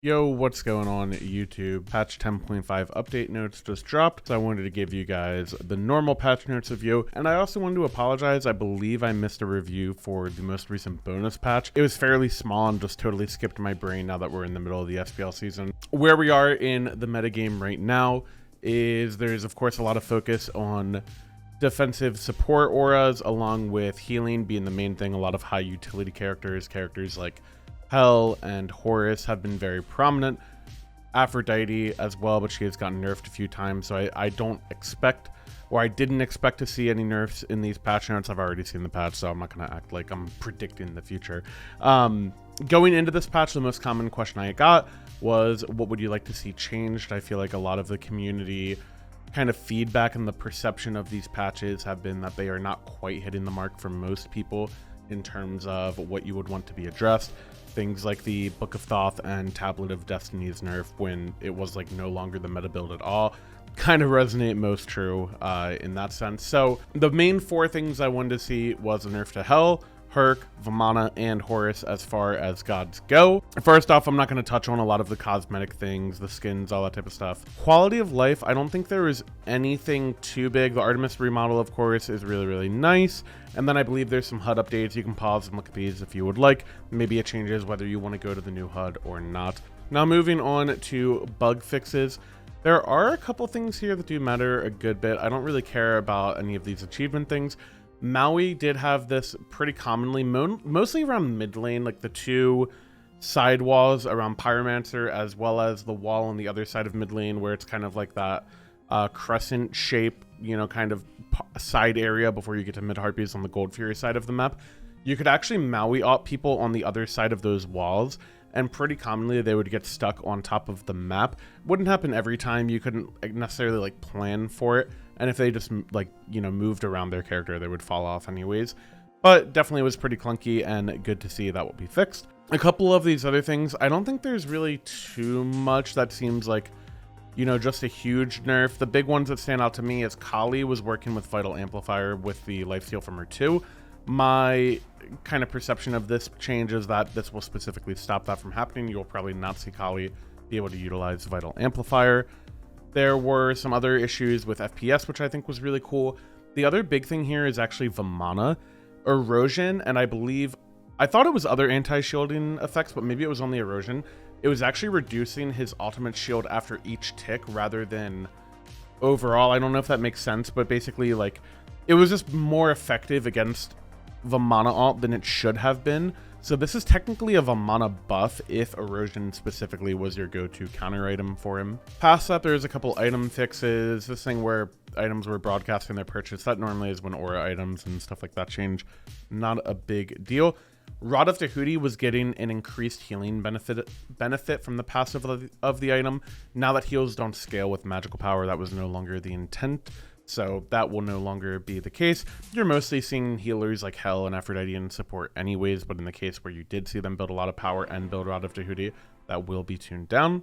Yo, what's going on YouTube? Patch 10.5 update notes just dropped, so I wanted to give you guys the normal patch notes review, and I also wanted to apologize. I believe I missed a review for the most recent bonus patch. It was fairly small and just totally skipped my brain now that we're in the middle of the SPL season. Where we are in the metagame right now is there's of course a lot of focus on defensive support auras, along with healing being the main thing. A lot of high utility characters like Hell and Horus have been very prominent. Aphrodite as well, but she has gotten nerfed a few times, so I don't expect, or I didn't expect to see any nerfs in these patch notes. I've already seen the patch, so I'm not going to act like I'm predicting the future. Going into this patch, the most common question I got was, what would you like to see changed? I feel like a lot of the community kind of feedback and the perception of these patches have been that they are not quite hitting the mark for most people in terms of what you would want to be addressed. Things like the Book of Thoth and Tablet of Destiny's nerf, when it was like no longer the meta build at all, kind of resonate most true in that sense. So the main four things I wanted to see was a nerf to Hell, Herc, Vamana, and Horus as far as gods go. First off, I'm not going to touch on a lot of the cosmetic things, the skins, all that type of stuff. Quality of life, I don't think there was anything too big. The Artemis remodel, of course, is really nice. And then I believe there's some HUD updates. You can pause and look at these if you would like. Maybe it changes whether you want to go to the new HUD or not. Now moving on to bug fixes. There are a couple things here that do matter a good bit. I don't really care about any of these achievement things. Maui did have this pretty commonly, mostly around mid lane, like the two side walls around Pyromancer, as well as the wall on the other side of mid lane, where it's kind of like that crescent shape, you know, kind of side area before you get to mid Harpies on the Gold Fury side of the map. You could actually Maui op people on the other side of those walls, and pretty commonly they would get stuck on top of the map. Wouldn't happen every time. You couldn't necessarily like plan for it. And if they just like, you know, moved around their character, they would fall off anyways. But definitely was pretty clunky, and good to see that will be fixed. A couple of these other things, I don't think there's really too much that seems like, you know, just a huge nerf. The big ones that stand out to me is Kali was working with Vital Amplifier with the lifesteal from her 2. My kind of perception of this change is that this will specifically stop that from happening. You'll probably not see Kali be able to utilize Vital Amplifier. There were some other issues with FPS, which I think was really cool. The other big thing here is actually Vamana. Erosion, and I thought it was other anti-shielding effects, but maybe it was only erosion. It was actually reducing his ultimate shield after each tick rather than overall. I don't know if that makes sense, but basically, like, it was just more effective against Vamana ult than it should have been. So this is technically a Vamana buff if erosion specifically was your go-to counter item for him. Past that, there's a couple item fixes. This thing where items were broadcasting their purchase, that normally is when aura items and stuff like that change. Not a big deal. Rod of Tahuti was getting an increased healing benefit from the passive of the item. Now that heals don't scale with magical power, that was no longer the intent. So that will no longer be the case. You're mostly seeing healers like Hell and Aphrodite in support anyways, but in the case where you did see them build a lot of power and build Rod of Tahuti, that will be tuned down.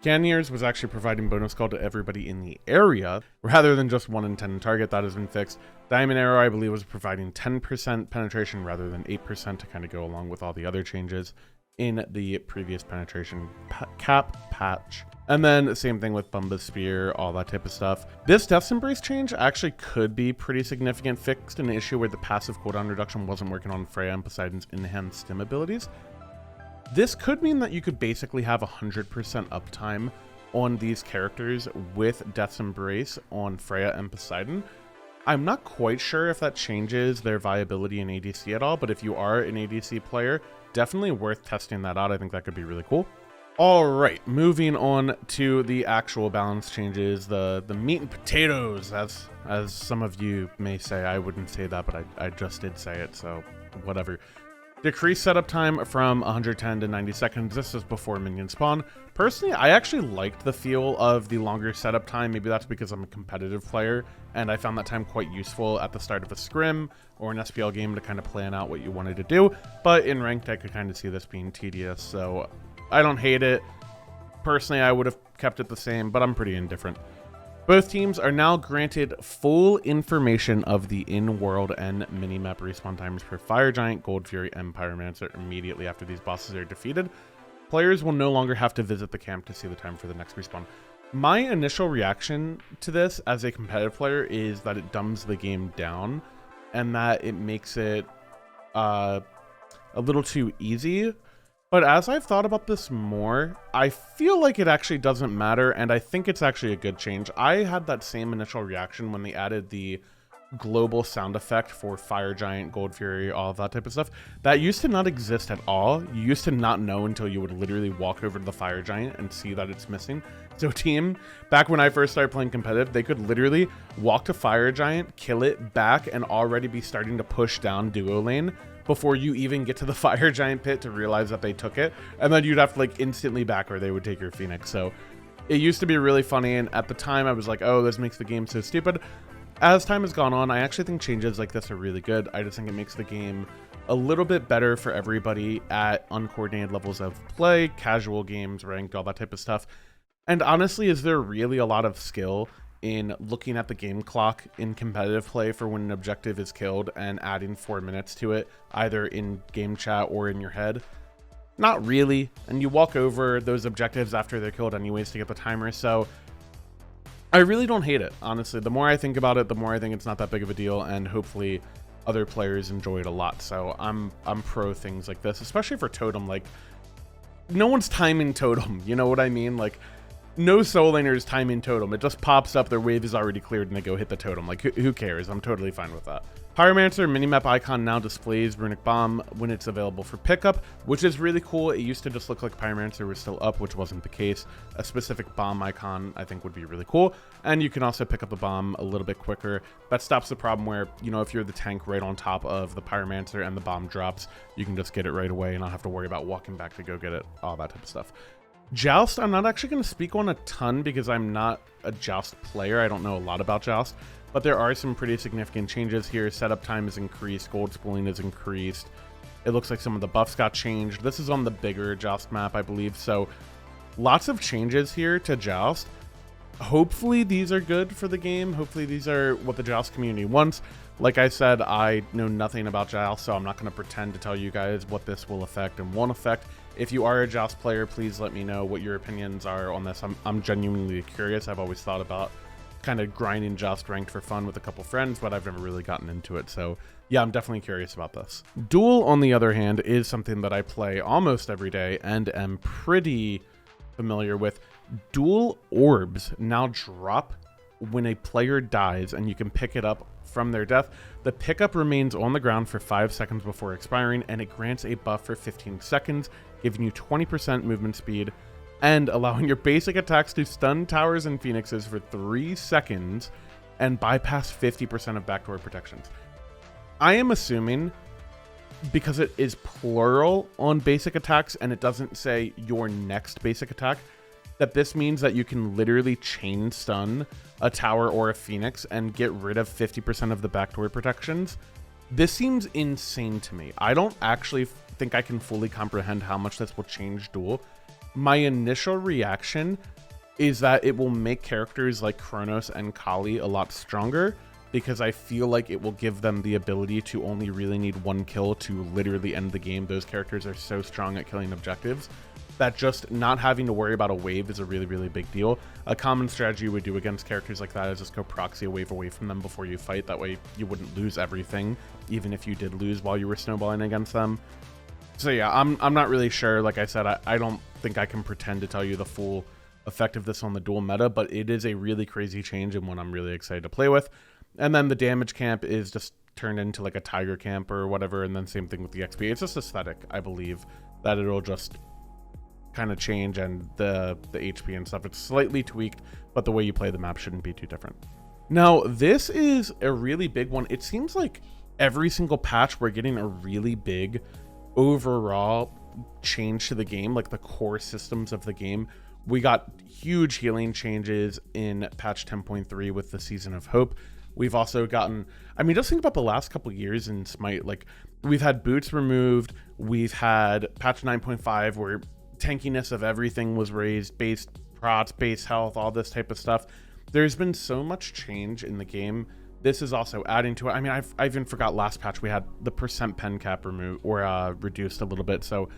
Caniers was actually providing bonus call to everybody in the area, rather than just 1 in 10 target. That has been fixed. Diamond Arrow, I believe, was providing 10% penetration rather than 8% to kind of go along with all the other changes in the previous penetration cap patch. And then same thing with Bumba's Spear, all that type of stuff. This Death's Embrace change actually could be pretty significant, fixed an issue where the passive cooldown reduction wasn't working on Freya and Poseidon's enhanced stim abilities. This could mean that you could basically have 100% uptime on these characters with Death's Embrace on Freya and Poseidon. I'm not quite sure if that changes their viability in ADC at all, but if you are an ADC player, definitely worth testing that out. I think that could be really cool. All right, moving on to the actual balance changes, the meat and potatoes, as some of you may say. I wouldn't say that, but I just did say it, so whatever. Decreased setup time from 110 to 90 seconds. This is before minion spawn. Personally, I actually liked the feel of the longer setup time. Maybe that's because I'm a competitive player, and I found that time quite useful at the start of a scrim or an SPL game to kind of plan out what you wanted to do. But in ranked, I could kind of see this being tedious, so I don't hate it. Personally, I would have kept it the same, but I'm pretty indifferent. Both teams are now granted full information of the in-world and minimap respawn times for Fire Giant, Gold Fury, and Pyromancer immediately after these bosses are defeated. Players will no longer have to visit the camp to see the time for the next respawn. My initial reaction to this as a competitive player is that it dumbs the game down and that it makes it a little too easy. But as I've thought about this more, I feel like it actually doesn't matter, and I think it's actually a good change. I had that same initial reaction when they added the global sound effect for Fire Giant, Gold Fury, all of that type of stuff. That used to not exist at all. You used to not know until you would literally walk over to the Fire Giant and see that it's missing. So team, back when I first started playing competitive, they could literally walk to Fire Giant, kill it back, and already be starting to push down duo lane before you even get to the Fire Giant pit to realize that they took it. And then you'd have to like instantly back or they would take your Phoenix. So it used to be really funny, and at the time I was like, oh, this makes the game so stupid. As time has gone on, I actually think changes like this are really good. I just think it makes the game a little bit better for everybody at uncoordinated levels of play, casual games, ranked, all that type of stuff. And honestly, is there really a lot of skill in looking at the game clock in competitive play for when an objective is killed and adding 4 minutes to it, either in game chat or in your head? Not really. And you walk over those objectives after they're killed anyways to get the timer. So I really don't hate it, honestly. The more I think about it, the more I think it's not that big of a deal, and hopefully other players enjoy it a lot. So I'm pro things like this, especially for Totem. Like, no one's timing Totem, you know what I mean? Like, no soul laner is timing Totem. It just pops up, their wave is already cleared, and they go hit the Totem. Like, who cares? I'm totally fine with that. Pyromancer minimap icon now displays Runic Bomb when it's available for pickup, which is really cool. It used to just look like Pyromancer was still up, which wasn't the case. A specific bomb icon I think would be really cool, and you can also pick up a bomb a little bit quicker. That stops the problem where, you know, if you're the tank right on top of the Pyromancer and the bomb drops, you can just get it right away and not have to worry about walking back to go get it, all that type of stuff. Joust, I'm not actually going to speak on a ton because I'm not a Joust player. I don't know a lot about Joust, but there are some pretty significant changes here. Setup time is increased, gold spooling is increased. It looks like some of the buffs got changed. This is on the bigger Joust map, I believe. So lots of changes here to Joust. Hopefully these are good for the game. Hopefully these are what the Joust community wants. Like I said, I know nothing about Joust, so I'm not going to pretend to tell you guys what this will affect and won't affect. If you are a Joust player, please let me know what your opinions are on this. I'm genuinely curious. I've always thought about kind of grinding Joust ranked for fun with a couple friends, but I've never really gotten into it. So yeah, I'm definitely curious about this. Duel, on the other hand, is something that I play almost every day and am pretty familiar with. Duel orbs now drop when a player dies, and you can pick it up from their death. The pickup remains on the ground for 5 seconds before expiring, and it grants a buff for 15 seconds, giving you 20% movement speed and allowing your basic attacks to stun towers and phoenixes for 3 seconds and bypass 50% of backdoor protections. I am assuming, because it is plural on basic attacks and it doesn't say your next basic attack, that this means that you can literally chain stun a tower or a phoenix and get rid of 50% of the backdoor protections. This seems insane to me. I don't actually think I can fully comprehend how much this will change Duel. My initial reaction is that it will make characters like Chronos and Kali a lot stronger, because I feel like it will give them the ability to only really need 1 kill to literally end the game. Those characters are so strong at killing objectives that just not having to worry about a wave is a really, really big deal. A common strategy you would do against characters like that is just go proxy a wave away from them before you fight. That way you wouldn't lose everything, even if you did lose while you were snowballing against them. So yeah, I'm not really sure. Like I said, I don't think I can pretend to tell you the full effect of this on the Duel meta, but it is a really crazy change and one I'm really excited to play with. And then the damage camp is just turned into like a tiger camp or whatever, and then same thing with the XP. It's just aesthetic, I believe, that it'll just kind of change, and the HP and stuff, it's slightly tweaked, but the way you play the map shouldn't be too different. Now, this is a really big one. It seems like every single patch we're getting a really big overall change to the game, like the core systems of the game. We got huge healing changes in patch 10.3 with the Season of Hope. We've also gotten, I mean, just think about the last couple years in Smite. Like, we've had boots removed, we've had patch 9.5 where tankiness of everything was raised, base prots, base health, all this type of stuff. There's been so much change in the game. This is also adding to it. I mean, I even forgot last patch we had the percent pen cap removed or reduced a little bit. So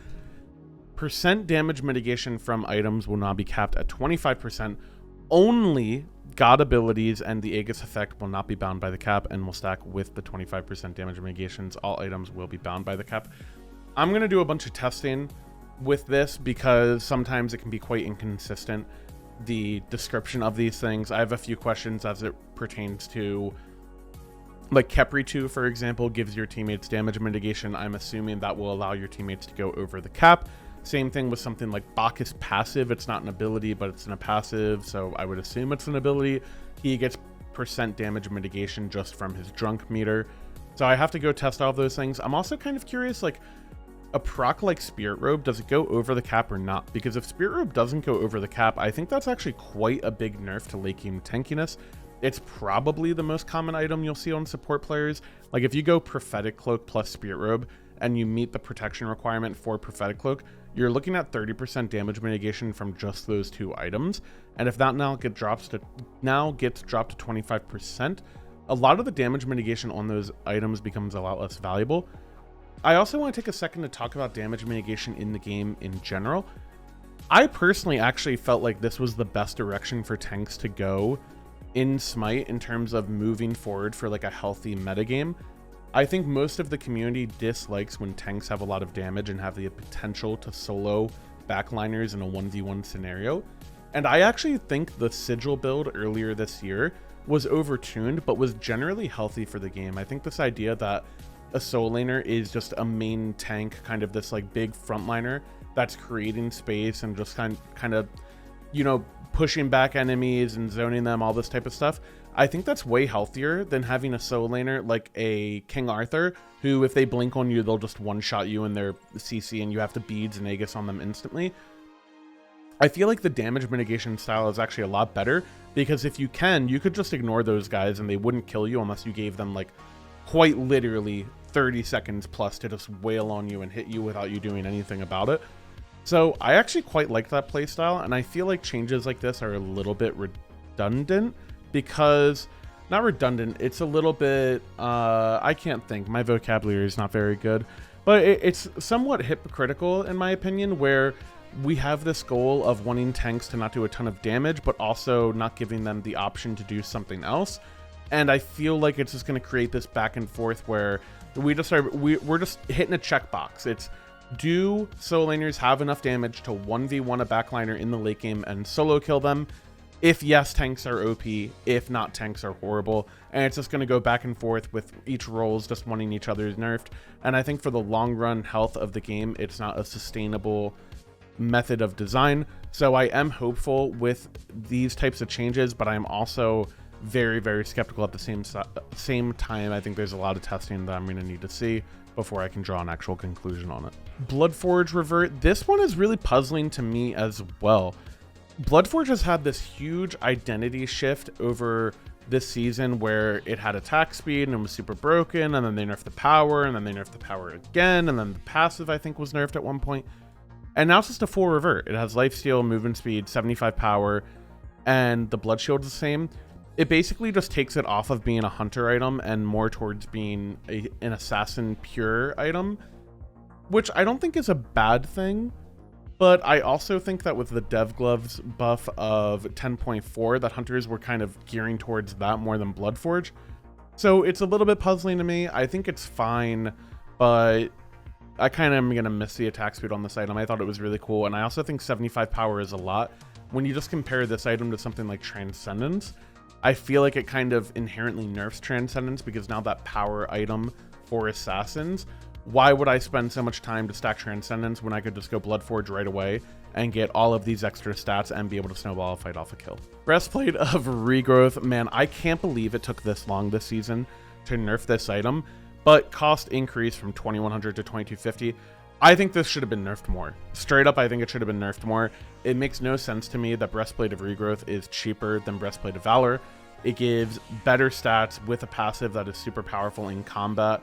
percent damage mitigation from items will now be capped at 25%. Only god abilities and the Aegis effect will not be bound by the cap and will stack with the 25% damage mitigations. All items will be bound by the cap. I'm going to do a bunch of testing with this because sometimes it can be quite inconsistent, the description of these things. I have a few questions as it pertains to, like, Khepri 2, for example, gives your teammates damage mitigation. I'm assuming that will allow your teammates to go over the cap. Same thing with something like Bacchus passive. It's not an ability, but it's in a passive, so I would assume it's an ability. He gets percent damage mitigation just from his drunk meter. So I have to go test all of those things. I'm also kind of curious, like, a proc like Spirit Robe, does it go over the cap or not? Because if Spirit Robe doesn't go over the cap, I think that's actually quite a big nerf to late game tankiness. It's probably the most common item you'll see on support players. Like, if you go Prophetic Cloak plus Spirit Robe and you meet the protection requirement for Prophetic Cloak, you're looking at 30% damage mitigation from just those two items. And if that now gets dropped to 25%, a lot of the damage mitigation on those items becomes a lot less valuable. I also want to take a second to talk about damage mitigation in the game in general. I personally actually felt like this was the best direction for tanks to go in Smite in terms of moving forward for like a healthy metagame. I think most of the community dislikes when tanks have a lot of damage and have the potential to solo backliners in a 1v1 scenario. And I actually think the Sigil build earlier this year was overtuned, but was generally healthy for the game. I think this idea that a soul laner is just a main tank, kind of this like big frontliner that's creating space and just kind of, you know, pushing back enemies and zoning them, all this type of stuff. I think that's way healthier than having a soul laner like a King Arthur, who if they blink on you, they'll just one-shot you in their CC and you have to beads and Aegis on them instantly. I feel like the damage mitigation style is actually a lot better, because if you could just ignore those guys and they wouldn't kill you unless you gave them like quite literally 30 seconds plus to just wail on you and hit you without you doing anything about it. So I actually quite like that playstyle, and I feel like changes like this are a little bit redundant, because not redundant, it's a little bit I can't think, my vocabulary is not very good, but it's somewhat hypocritical in my opinion, where we have this goal of wanting tanks to not do a ton of damage but also not giving them the option to do something else. And I feel like it's just going to create this back and forth where we're just hitting a checkbox. It's, do solo laners have enough damage to 1v1 a backliner in the late game and solo kill them? If yes, tanks are OP. If not, tanks are horrible. And it's just going to go back and forth with each roles just wanting each other's nerfed. And I think for the long run health of the game, it's not a sustainable method of design. So I am hopeful with these types of changes, but I'm also very, very skeptical at the same time. I think there's a lot of testing that I'm going to need to see before I can draw an actual conclusion on it. Bloodforge revert. This one is really puzzling to me as well. Bloodforge has had this huge identity shift over this season where it had attack speed and it was super broken, and then they nerfed the power, and then they nerfed the power again, and then the passive I think was nerfed at one point. And now it's just a full revert. It has lifesteal, movement speed, 75 power, and the blood shield is the same. It basically just takes it off of being a hunter item and more towards being an assassin pure item, which I don't think is a bad thing. But I also think that with the Dev Gloves buff of 10.4, that hunters were kind of gearing towards that more than Bloodforge. So it's a little bit puzzling to me. I think it's fine, but I kind of am going to miss the attack speed on this item. I thought it was really cool. And I also think 75 power is a lot. When you just compare this item to something like Transcendence, I feel like it kind of inherently nerfs Transcendence, because now that power item for assassins, why would I spend so much time to stack Transcendence when I could just go Bloodforge right away and get all of these extra stats and be able to snowball a fight off a kill? Breastplate of Regrowth. Man, I can't believe it took this long this season to nerf this item, but cost increase from 2100 to 2250. I think this should have been nerfed more. Straight up, I think it should have been nerfed more. It makes no sense to me that Breastplate of Regrowth is cheaper than Breastplate of Valor. It gives better stats with a passive that is super powerful in combat.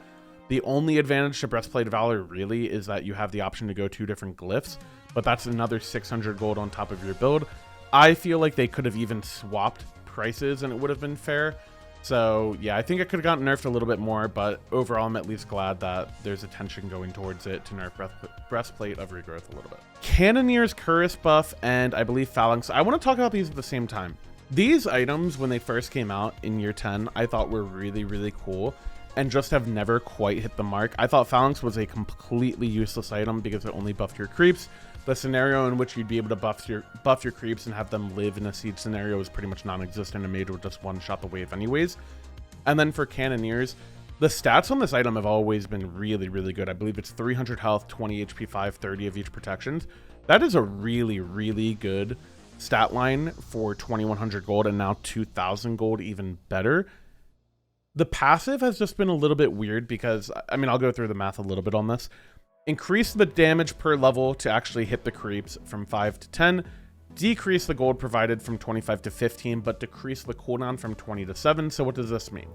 The only advantage to Breastplate of Valor really is that you have the option to go 2 different glyphs, but that's another 600 gold on top of your build. I feel like they could have even swapped prices and it would have been fair. So yeah, I think it could have gotten nerfed a little bit more, but overall I'm at least glad that there's attention going towards it to nerf Breastplate of Regrowth a little bit. Cannoneer's Cuirass buff and I believe Phalanx. I want to talk about these at the same time. These items, when they first came out in year 10, I thought were really, really cool and just have never quite hit the mark. I thought Phalanx was a completely useless item because it only buffed your creeps. The scenario in which you'd be able to buff your creeps and have them live in a siege scenario is pretty much non-existent, and Mage would just one-shot the wave anyways. And then for Cannoneers, the stats on this item have always been really, really good. I believe it's 300 health, 20 HP, 530 of each protections. That is a really, really good stat line for 2100 gold, and now 2000 gold even better. The passive has just been a little bit weird because, I mean, I'll go through the math a little bit on this. Increase the damage per level to actually hit the creeps from 5 to 10. Decrease the gold provided from 25 to 15, but decrease the cooldown from 20 to 7. So what does this mean?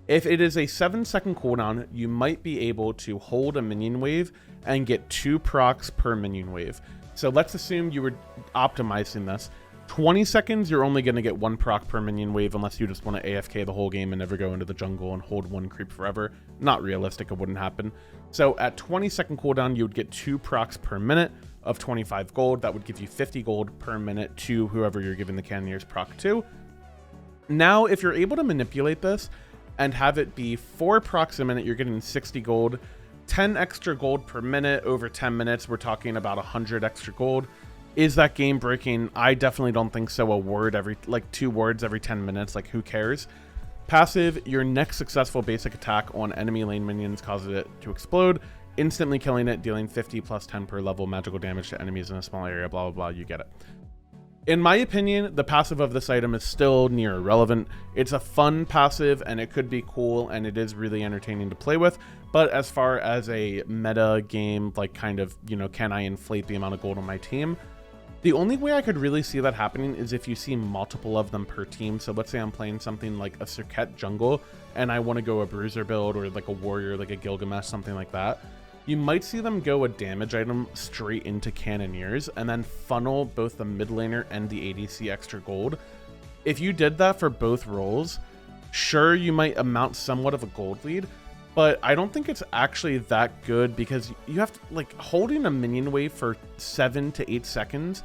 If it is a 7-second cooldown, you might be able to hold a minion wave and get 2 procs per minion wave. So let's assume you were optimizing this. 20 seconds, you're only going to get 1 proc per minion wave unless you just want to AFK the whole game and never go into the jungle and hold 1 creep forever. Not realistic, it wouldn't happen. So at 20-second cooldown, you would get 2 procs per minute of 25 gold. That would give you 50 gold per minute to whoever you're giving the Cannoneers proc to. Now, if you're able to manipulate this and have it be 4 procs a minute, you're getting 60 gold. 10 extra gold per minute over 10 minutes, we're talking about 100 extra gold. Is that game breaking? I definitely don't think so. A word every, like 2 words every 10 minutes, like who cares? Passive, your next successful basic attack on enemy lane minions causes it to explode, instantly killing it, dealing 50 plus 10 per level magical damage to enemies in a small area, blah, blah, blah, you get it. In my opinion, the passive of this item is still near irrelevant. It's a fun passive and it could be cool and it is really entertaining to play with, but as far as a meta game, like kind of, you know, can I inflate the amount of gold on my team? The only way I could really see that happening is if you see multiple of them per team. So let's say I'm playing something like a Circuit jungle and I want to go a bruiser build or like a warrior, like a Gilgamesh, something like that. You might see them go a damage item straight into Cannoneers and then funnel both the mid laner and the ADC extra gold. If you did that for both roles, sure, you might amount somewhat of a gold lead, but I don't think it's actually that good because you have to, like, holding a minion wave for 7 to 8 seconds.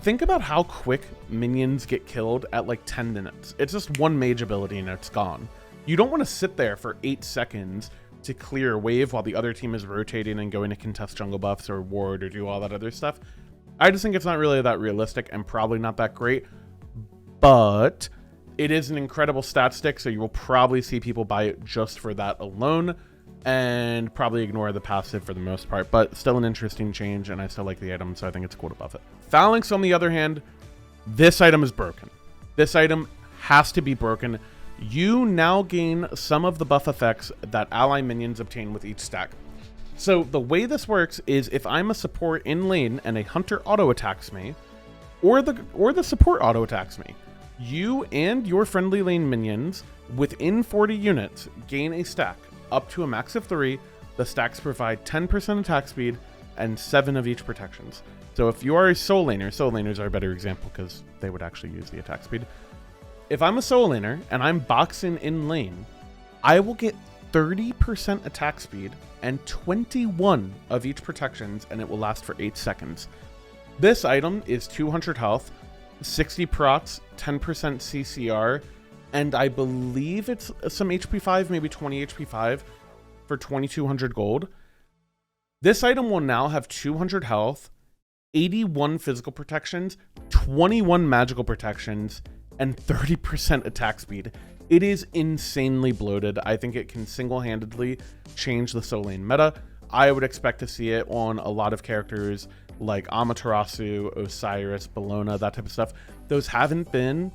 Think about how quick minions get killed at like 10 minutes. It's just one mage ability and it's gone. You don't want to sit there for 8 seconds to clear a wave while the other team is rotating and going to contest jungle buffs or ward or do all that other stuff. I just think it's not really that realistic and probably not that great, but it is an incredible stat stick, so you will probably see people buy it just for that alone and probably ignore the passive for the most part, but still an interesting change, and I still like the item, so I think it's cool to buff it. Phalanx, on the other hand, this item is broken. This item has to be broken. You now gain some of the buff effects that ally minions obtain with each stack. So the way this works is if I'm a support in lane and a hunter auto attacks me, or the support auto attacks me, you and your friendly lane minions within 40 units gain a stack up to a max of 3. The stacks provide 10% attack speed and 7 of each protections. So if you are a soul laners are a better example because they would actually use the attack speed. If I'm a soul laner and I'm boxing in lane, I will get 30% attack speed and 21 of each protections, and it will last for 8 seconds. This item is 200 health, 60 procs, 10% CCR, and I believe it's some HP 5, maybe 20 HP 5 for 2200 gold. This item will now have 200 health, 81 physical protections, 21 magical protections, and 30% attack speed. It is insanely bloated. I think it can single-handedly change the soul lane meta. I would expect to see it on a lot of characters like Amaterasu, Osiris, Bellona, that type of stuff. Those haven't been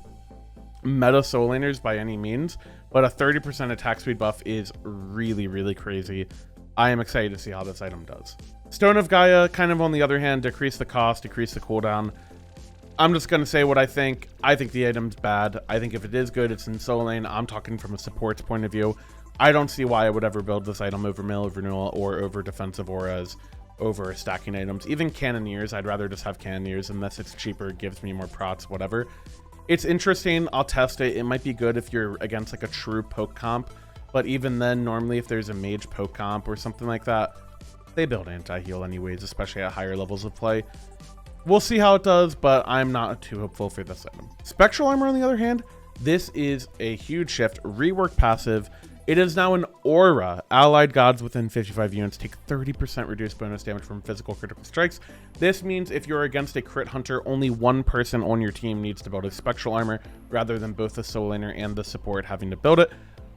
meta soul laners by any means, but a 30% attack speed buff is really, really crazy. I am excited to see how this item does. Stone of Gaia, kind of on the other hand, decrease the cost, decrease the cooldown. I'm just going to say what I think. I think the item's bad. I think if it is good, it's in soul lane. I'm talking from a support's point of view. I don't see why I would ever build this item over Mill of Renewal or over defensive auras, over stacking items. Even Cannoneers, I'd rather just have Cannoneers unless it's cheaper, gives me more prots, whatever. It's interesting. I'll test it. It might be good if you're against like a true poke comp, but even then, normally if there's a mage poke comp or something like that, they build anti-heal anyways, especially at higher levels of play. We'll see how it does, but I'm not too hopeful for this item. Spectral Armor, on the other hand, this is a huge shift. Rework passive. It is now an aura. Allied gods within 55 units take 30% reduced bonus damage from physical critical strikes. This means if you're against a crit hunter, only one person on your team needs to build a spectral armor rather than both the soul laner and the support having to build it.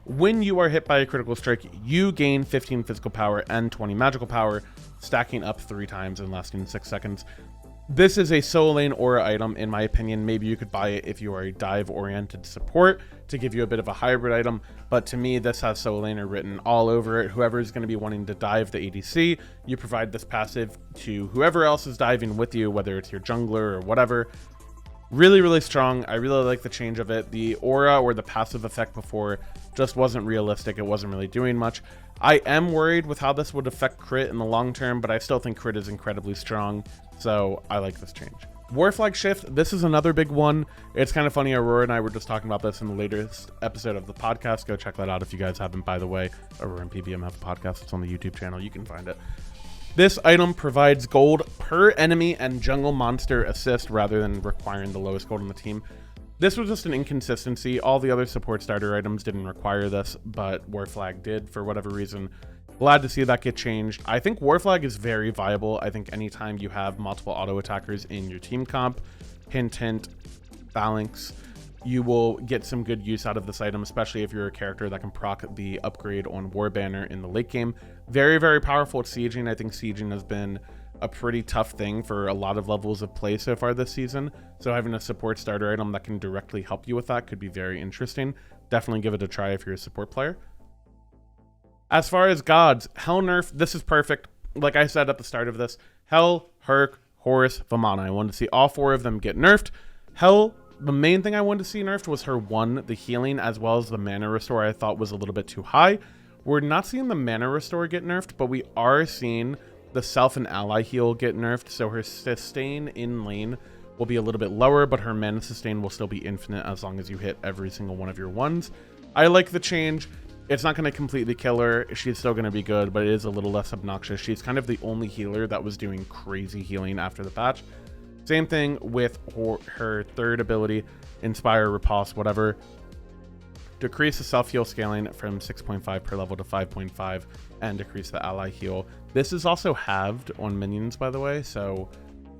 When you are hit by a critical strike, you gain 15 physical power and 20 magical power, stacking up 3 times and lasting 6 seconds. This is a soul lane aura item, in my opinion. Maybe you could buy it if you are a dive-oriented support to give you a bit of a hybrid item, but to me, this has soul laner written all over it. Whoever is going to be wanting to dive the ADC, you provide this passive to whoever else is diving with you, whether it's your jungler or whatever. Really, really strong. I really like the change of it. The aura or the passive effect before just wasn't realistic. It wasn't really doing much. I am worried with how this would affect crit in the long term, but I still think crit is incredibly strong, so I like this change. War Flag shift, this is another big one. It's kind of funny, Aurora and I were just talking about this in the latest episode of the podcast. Go check that out if you guys haven't, by the way. Aurora and PBM have a podcast. It's on the YouTube channel. You can find it. This item provides gold per enemy and jungle monster assist rather than requiring the lowest gold on the team. This was just an inconsistency. All the other support starter items didn't require this, but War Flag did for whatever reason. Glad to see that get changed. I think War Flag is very viable. I think anytime you have multiple auto attackers in your team comp, hint, phalanx, you will get some good use out of this item, especially if you're a character that can proc the upgrade on War Banner in the late game. Very, very powerful at sieging. I think sieging has been a pretty tough thing for a lot of levels of play so far this season. So having a support starter item that can directly help you with that could be very interesting. Definitely give it a try if you're a support player. As far as gods, Hell nerf, this is perfect. Like I said at the start of this, Hell, Herc, Horus, Vamana. I wanted to see all 4 of them get nerfed. Hell, the main thing I wanted to see nerfed was her 1, the healing, as well as the mana restore I thought was a little bit too high. We're not seeing the mana restore get nerfed, but we are seeing the self and ally heal get nerfed, so her sustain in lane will be a little bit lower, but her mana sustain will still be infinite as long as you hit every single one of your ones. I like the change. It's not going to completely kill her. She's still going to be good, but it is a little less obnoxious. She's kind of the only healer that was doing crazy healing after the patch. Same thing with her third ability, Inspire, Repulse, whatever. Decrease the self-heal scaling from 6.5 per level to 5.5 and decrease the ally heal. This is also halved on minions, by the way, so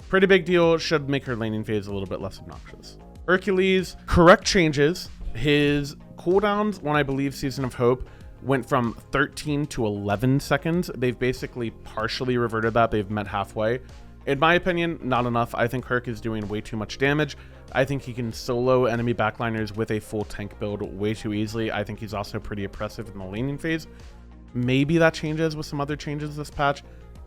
pretty big deal. Should make her laning phase a little bit less obnoxious. Hercules, correct changes. His cooldowns when I believe Season of Hope went from 13 to 11 seconds. They've basically partially reverted that. They've met halfway. In my opinion, not enough. I think Herc is doing way too much damage. I think he can solo enemy backliners with a full tank build way too easily. I think he's also pretty oppressive in the laning phase. Maybe that changes with some other changes this patch,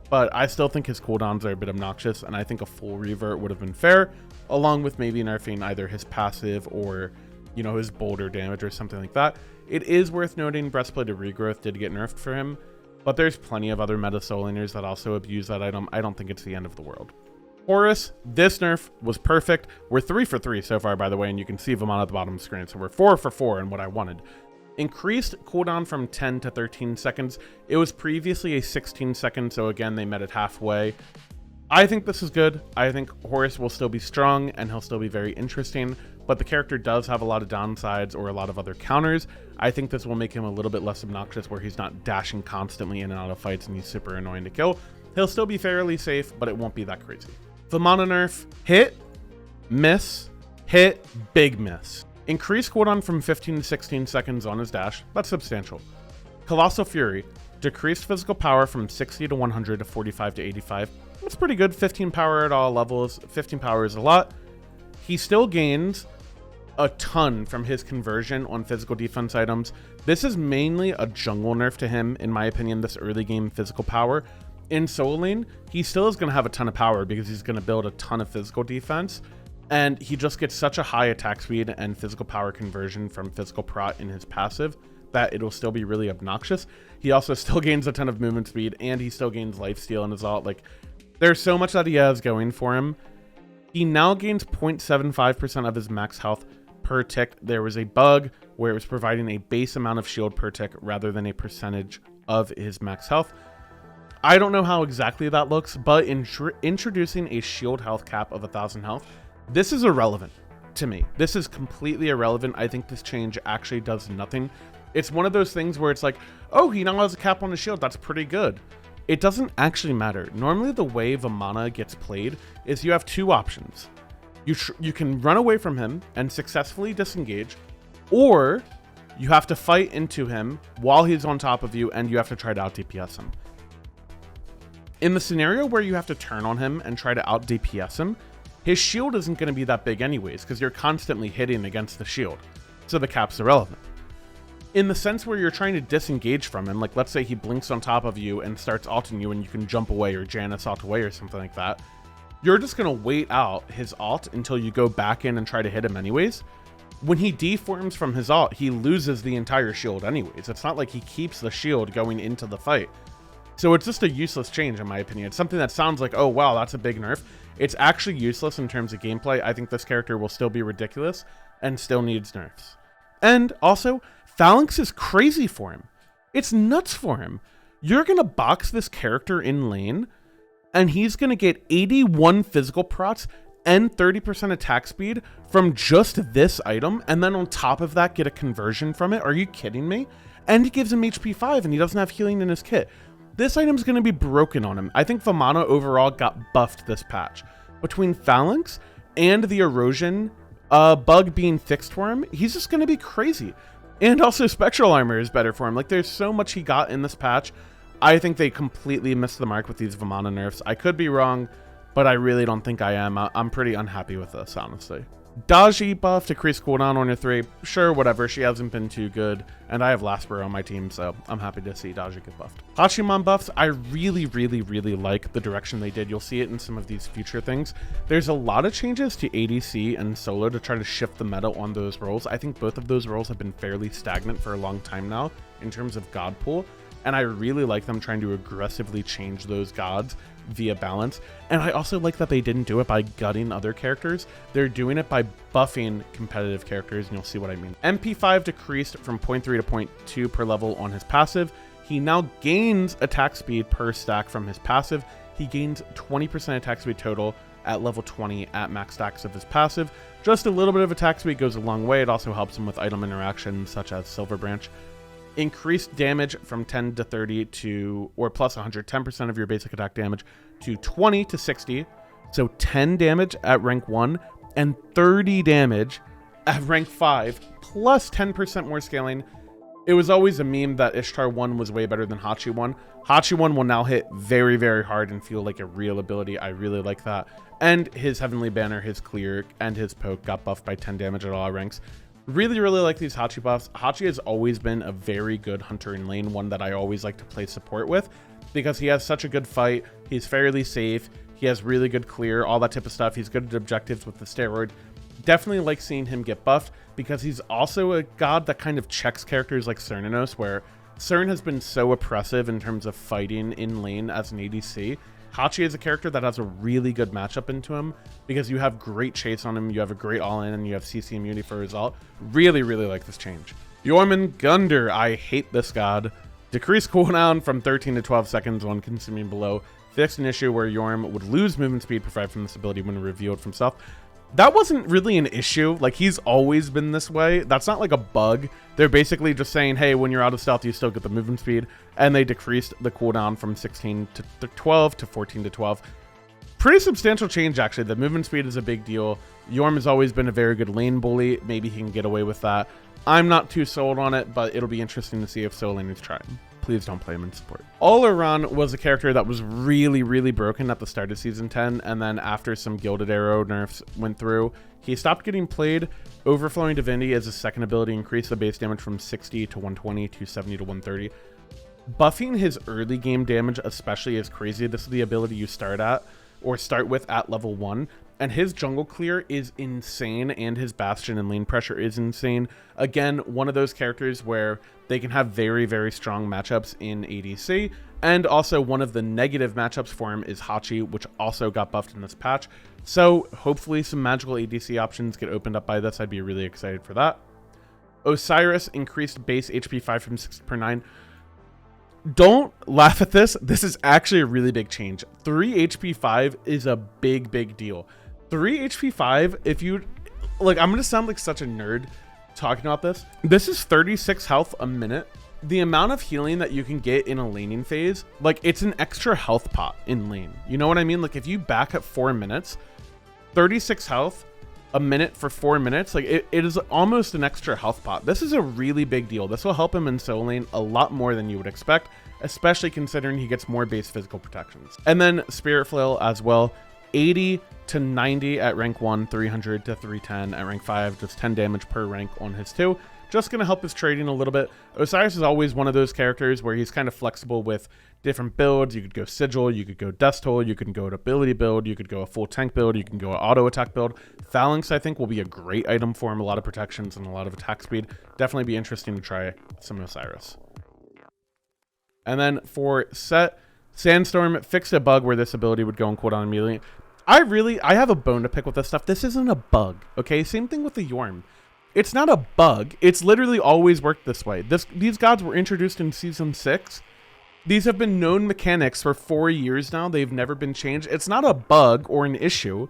but I still think his cooldowns are a bit obnoxious, and I think a full revert would have been fair, along with maybe nerfing either his passive or, you know, his boulder damage or something like that. It is worth noting Breastplate of Regrowth did get nerfed for him, but there's plenty of other meta soul laners that also abuse that item. I don't think it's the end of the world. Horus, this nerf was perfect. We're 3 for 3 so far, by the way, and you can see Vamana at the bottom of the screen, so we're 4 for 4 in what I wanted. Increased cooldown from 10 to 13 seconds. It was previously a 16 second, so again, they met it halfway. I think this is good. I think Horus will still be strong, and he'll still be very interesting, but the character does have a lot of downsides or a lot of other counters. I think this will make him a little bit less obnoxious, where he's not dashing constantly in and out of fights and he's super annoying to kill. He'll still be fairly safe, but it won't be that crazy. Vamana nerf, hit, miss, hit, big miss. Increase cooldown from 15 to 16 seconds on his dash. That's substantial. Colossal Fury, decreased physical power from 60 to 100 to 45 to 85. That's pretty good. 15 power at all levels. 15 power is a lot. He still gains a ton from his conversion on physical defense items. This is mainly a jungle nerf to him, in my opinion, this early game physical power. In solo lane, he still is going to have a ton of power because he's going to build a ton of physical defense, and he just gets such a high attack speed and physical power conversion from physical prot in his passive that it'll still be really obnoxious. He also still gains a ton of movement speed, and he still gains lifesteal in his ult. Like, there's so much that he has going for him. He now gains 0.75% of his max health per tick. There was a bug where it was providing a base amount of shield per tick rather than a percentage of his max health. I don't know how exactly that looks, but introducing a shield health cap of 1,000 health, this is irrelevant to me. This is completely irrelevant. I think this change actually does nothing. It's one of those things where it's like, oh, he now has a cap on his shield. That's pretty good. It doesn't actually matter. Normally the way Vamana gets played is you have two options. You can run away from him and successfully disengage, or you have to fight into him while he's on top of you and you have to try to out DPS him. In the scenario where you have to turn on him and try to out DPS him, his shield isn't going to be that big anyways because you're constantly hitting against the shield, so the cap's irrelevant. In the sense where you're trying to disengage from him, like let's say he blinks on top of you and starts ulting you and you can jump away or Janus ult away or something like that, you're just going to wait out his ult until you go back in and try to hit him anyways. When he deforms from his ult, he loses the entire shield anyways. It's not like he keeps the shield going into the fight. So it's just a useless change in my opinion. It's something that sounds like, oh wow, that's a big nerf. It's actually useless in terms of gameplay. I think this character will still be ridiculous and still needs nerfs. And also, Phalanx is crazy for him. It's nuts for him. You're going to box this character in lane, and he's going to get 81 physical procs and 30% attack speed from just this item, and then on top of that, get a conversion from it. Are you kidding me? And he gives him HP 5, and he doesn't have healing in his kit. This item's going to be broken on him. I think Vamana overall got buffed this patch. Between Phalanx and the erosion bug being fixed for him, he's just going to be crazy. And also Spectral Armor is better for him. Like, there's so much he got in this patch. I think they completely missed the mark with these Vamana nerfs. I could be wrong, but I really don't think I am. I'm pretty unhappy with this, honestly. Daji buff, decreased cooldown on your 3. Sure, whatever. She hasn't been too good. And I have Lasper on my team, so I'm happy to see Daji get buffed. Hachiman buffs, I really like the direction they did. You'll see it in some of these future things. There's a lot of changes to ADC and solo to try to shift the meta on those roles. I think both of those roles have been fairly stagnant for a long time now in terms of god pool. And I really like them trying to aggressively change those gods via balance. And I also like that they didn't do it by gutting other characters. They're doing it by buffing competitive characters, and you'll see what I mean. MP5 decreased from 0.3 to 0.2 per level on his passive. He now gains attack speed per stack from his passive. He gains 20% attack speed total at level 20 at max stacks of his passive. Just a little bit of attack speed goes a long way. It also helps him with item interactions such as Silver Branch. Increased damage from 10 to 30 to, or plus 110% of your basic attack damage to 20 to 60. So 10 damage at rank 1 and 30 damage at rank 5, plus 10% more scaling. It was always a meme that Ishtar 1 was way better than Hachi 1. Hachi 1 will now hit very hard and feel like a real ability. I really like that. And his Heavenly Banner, his Clear, and his Poke got buffed by 10 damage at all ranks. Really like these Hachi buffs. Hachi has always been a very good hunter in lane, one that I always like to play support with because he has such a good fight. He's fairly safe. He has really good clear, all that type of stuff. He's good at objectives with the steroid. Definitely like seeing him get buffed because he's also a god that kind of checks characters like Cernunnos, where Cern has been so oppressive in terms of fighting in lane as an ADC. Hachi is a character that has a really good matchup into him because you have great chase on him, you have a great all-in, and you have CC immunity for his ult. Really like this change. Jormungandr, I hate this god. Decreased cooldown from 13 to 12 seconds on consuming below. Fixed an issue where Jorm would lose movement speed provided from this ability when revealed from stealth. That wasn't really an issue. Like, he's always been this way. That's not like a bug. They're basically just saying, hey, when you're out of stealth, you still get the movement speed. And they decreased the cooldown from 16 to 12 to 14 to 12. Pretty substantial change, actually. The movement speed is a big deal. Yorm has always been a very good lane bully. Maybe he can get away with that. I'm not too sold on it, but it'll be interesting to see if solo laners try him. Please don't play him in support. Oleron was a character that was really broken at the start of Season 10, and then after some Gilded Arrow nerfs went through, he stopped getting played. Overflowing Divinity as a second ability increased the base damage from 60 to 120 to 70 to 130. Buffing his early game damage especially is crazy. This is the ability you start with at level 1. And his jungle clear is insane, and his bastion and lane pressure is insane. Again, one of those characters where they can have very, very strong matchups in ADC. And also one of the negative matchups for him is Hachi, which also got buffed in this patch. So hopefully some magical ADC options get opened up by this. I'd be really excited for that. Osiris increased base HP 5 from 6 per 9. Don't laugh at this. This is actually a really big change. 3 HP 5 is a big, big deal. 3 HP 5, if you... Like, I'm going to sound like such a nerd talking about this. This is 36 health a minute. The amount of healing that you can get in a laning phase, like, it's an extra health pot in lane. You know what I mean? Like, if you back at 4 minutes, 36 health a minute for 4 minutes, like it is almost an extra health pot. This is a really big deal. This will help him in solo lane a lot more than you would expect, especially considering he gets more base physical protections. And then Spirit Flail as well, 80 to 90 at rank 1, 300 to 310 at rank 5, just 10 damage per rank on his 2. Just going to help his trading a little bit. Osiris is always one of those characters where he's kind of flexible with different builds. You could go Sigil, you could go Death Toll, you can go an ability build, you could go a full tank build, you can go an auto attack build. Phalanx, I think, will be a great item for him. A lot of protections and a lot of attack speed. Definitely be interesting to try some Osiris. And then for Set, Sandstorm fixed a bug where this ability would go on cooldown immediately. I have a bone to pick with this stuff. This isn't a bug, okay? Same thing with the Yorm. It's not a bug. It's literally always worked this way. These gods were introduced in Season 6. These have been known mechanics for 4 years now. They've never been changed. It's not a bug or an issue.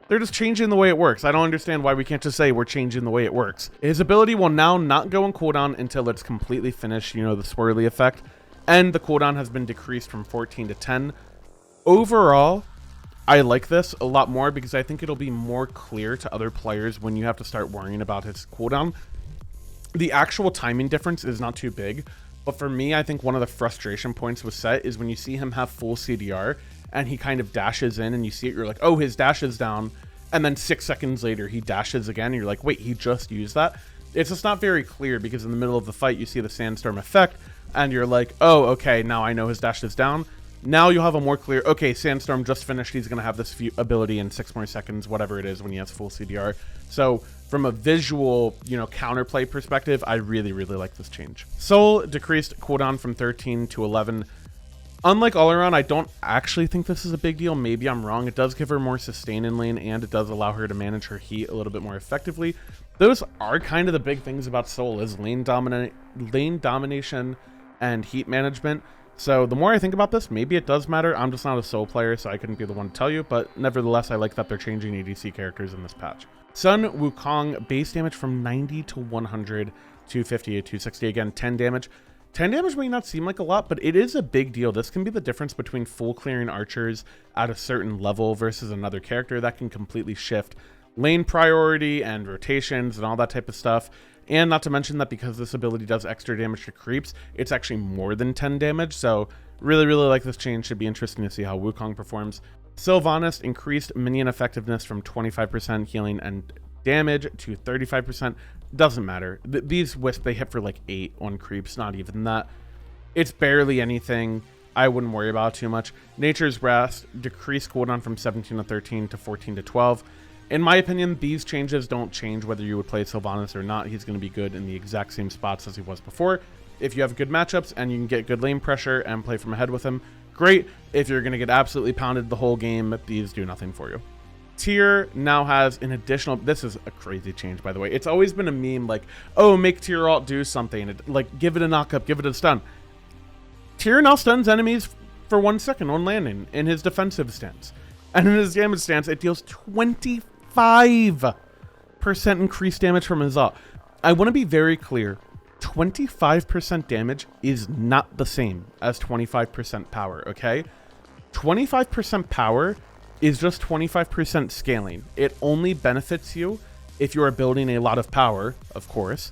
They're just changing the way it works. I don't understand why we can't just say we're changing the way it works. His ability will now not go on cooldown until it's completely finished, you know, the swirly effect. And the cooldown has been decreased from 14 to 10. Overall, I like this a lot more because I think it'll be more clear to other players when you have to start worrying about his cooldown. The actual timing difference is not too big, but for me, I think one of the frustration points with Set is when you see him have full CDR and he kind of dashes in and you see it, you're like, oh, his dash is down. And then 6 seconds later, he dashes again. And you're like, wait, he just used that? It's just not very clear because in the middle of the fight, you see the Sandstorm effect and you're like, oh, okay, now I know his dash is down. Now you'll have a more clear, okay, Sandstorm just finished. He's going to have this ability in 6 more seconds, whatever it is when he has full CDR. So from a visual, you know, counterplay perspective, I really, really like this change. Soul decreased cooldown from 13 to 11. Unlike all around, I don't actually think this is a big deal. Maybe I'm wrong. It does give her more sustain in lane and it does allow her to manage her heat a little bit more effectively. Those are kind of the big things about Soul is lane domination and heat management. So the more I think about this, maybe it does matter. I'm just not a Soul player, so I couldn't be the one to tell you, but nevertheless, I like that they're changing ADC characters in this patch. Sun Wukong, base damage from 90 to 100, 250 to 260. Again, 10 damage. 10 damage may not seem like a lot, but it is a big deal. This can be the difference between full clearing archers at a certain level versus another character. That can completely shift lane priority and rotations and all that type of stuff. And not to mention that because this ability does extra damage to creeps, it's actually more than 10 damage. So really, really like this change. Should be interesting to see how Wukong performs. Sylvanas increased minion effectiveness from 25% healing and damage to 35%. Doesn't matter. These Wisp, they hit for like 8 on creeps, not even that. It's barely anything. I wouldn't worry about it too much. Nature's Wrath decreased cooldown from 17 to 13 to 14 to 12. In my opinion, these changes don't change whether you would play Sylvanas or not. He's going to be good in the exact same spots as he was before. If you have good matchups and you can get good lane pressure and play from ahead with him, great. If you're going to get absolutely pounded the whole game, these do nothing for you. Tyr now has an additional... This is a crazy change, by the way. It's always been a meme like, oh, make Tyr ult do something. Like, give it a knock-up, give it a stun. Tyr now stuns enemies for 1 second on landing in his defensive stance. And in his damage stance, it deals 25% increased damage from his ult. I want to be very clear. 25% damage is not the same as 25% power, okay? 25% power is just 25% scaling. It only benefits you if you are building a lot of power, of course.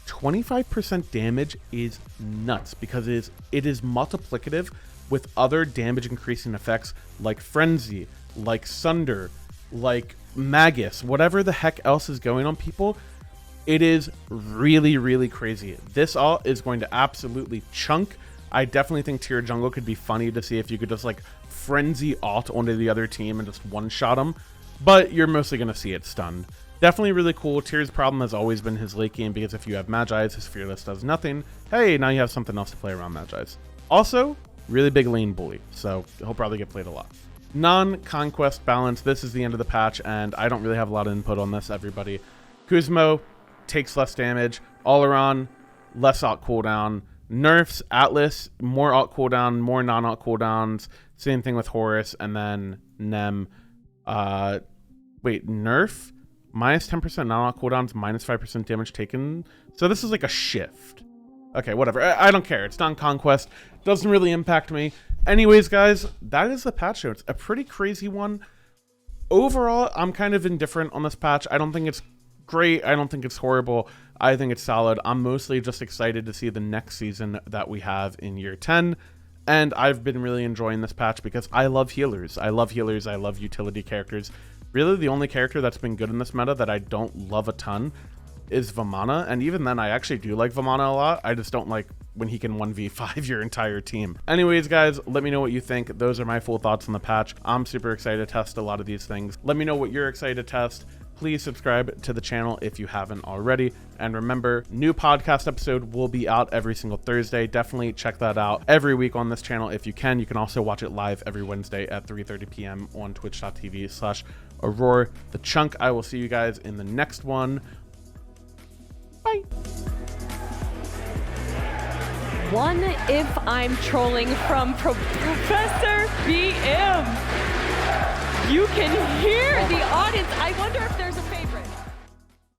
25% damage is nuts because it is multiplicative with other damage increasing effects like Frenzy, like Sunder, like Magus, whatever the heck else is going on, people. It is really, really crazy. This ult is going to absolutely chunk. I definitely think Tyr jungle could be funny to see if you could just like Frenzy ult onto the other team and just one-shot them. but you're mostly going to see it stunned. Definitely really cool. Tyr's problem has always been his late game, because if you have Magi's, his Fearless does nothing. Hey, now you have something else to play around Magi's. Also, really big lane bully, so he'll probably get played a lot. Non-conquest balance. This is the end of the patch, and I don't really have a lot of input on this, everybody. Kuzmo takes less damage. Alaron, less ult cooldown. Nerfs Atlas, more ult cooldown, more non-ult cooldowns. Same thing with Horus, and then Nem. Wait, nerf? Minus 10% non-ult cooldowns, minus 5% damage taken. So this is like a shift. Okay, whatever. I don't care. It's non-conquest. Doesn't really impact me. Anyways, guys, that is the patch notes. A pretty crazy one. Overall, I'm kind of indifferent on this patch. I don't think it's great. I don't think it's horrible. I think it's solid. I'm mostly just excited to see the next season that we have in year 10. And I've been really enjoying this patch because I love healers. I love healers. I love utility characters. Really, the only character that's been good in this meta that I don't love a ton is Vamana. And even then, I actually do like Vamana a lot. I just don't like when he can 1v5 your entire team. Anyways, guys, let me know what you think. Those are my full thoughts on the patch. I'm super excited to test a lot of these things. Let me know what you're excited to test. Please subscribe to the channel if you haven't already. And remember, new podcast episode will be out every single Thursday. Definitely check that out every week on this channel if you can. You can also watch it live every Wednesday at 3:30 p.m. on twitch.tv/Aurora the Chunk. I will see you guys in the next one. Bye. One if I'm trolling from Professor BM. You can hear the audience. I wonder if there's a favorite.